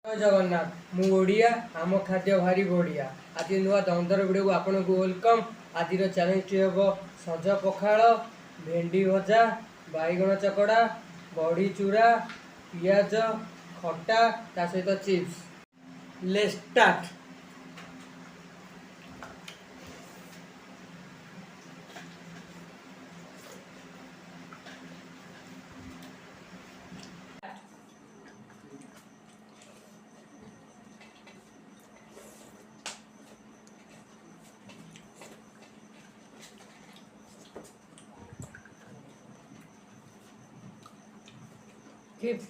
जय जगन्नाथ मु ओडिया आम खाद्य भारी बढ़िया आज नुआ दंदर वीडियो को आपन को वेलकम। आज चैलेंज टी हम सज पखाड़ भेंडी भजा बैगण चकड़ा बड़ी चूरा पियाज खटा ता सहित चिप्स। Let's start. चिप्स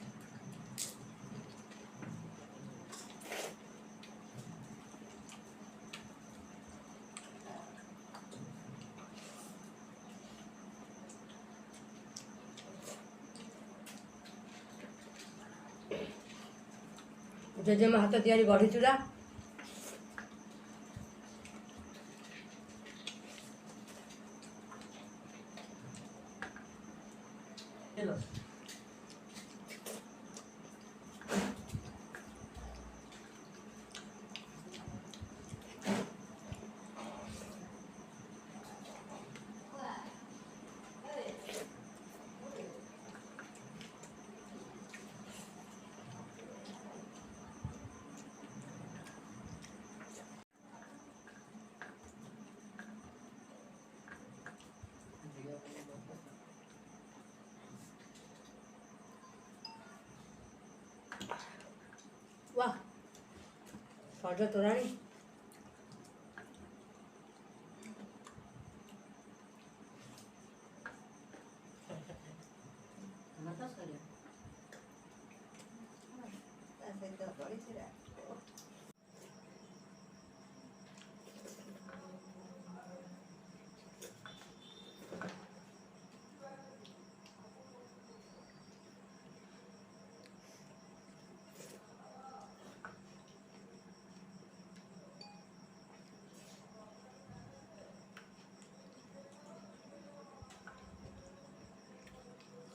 जेजेमा हाथ तैयारी बड़ी चूड़ा वाह सज तोराणी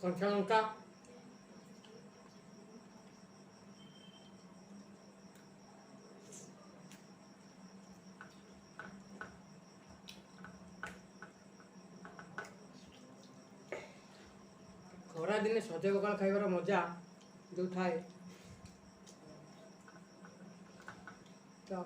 कंचा लंका खरा दिन सज पखाड़ खाइबार मजा जो थाए तो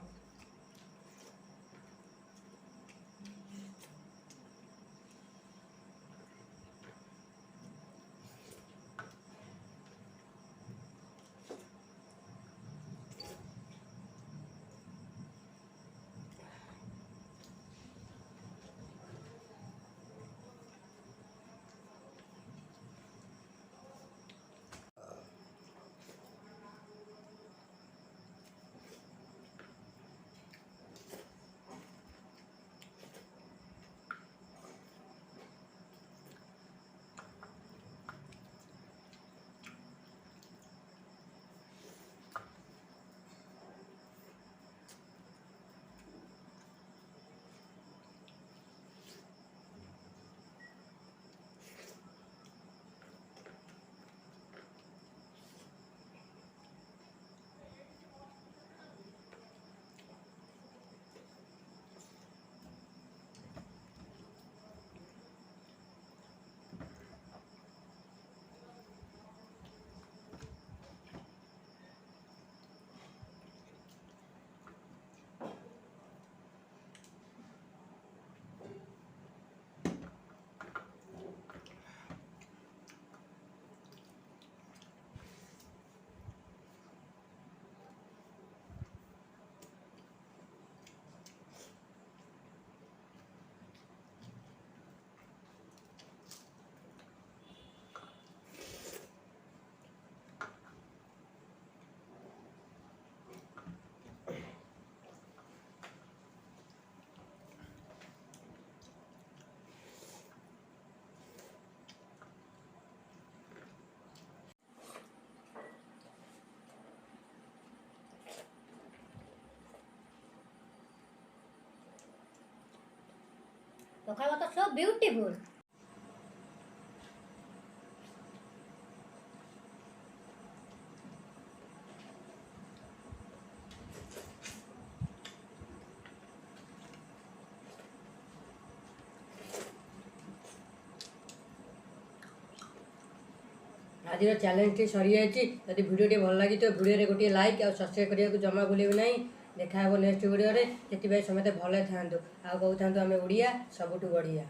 पखाड़ भात सो ब्यूटीफुल। आज चैलेंज सरी जाइए। यदि वीडियो भल लगी तो वीडियो गोटे लाइक और सब्सक्राइब करने को जमा भूल ना। देखा नेक्स्ट वीडियो से समस्त भले था। आउ कहता आम ओडिया सबुठ बढ़िया।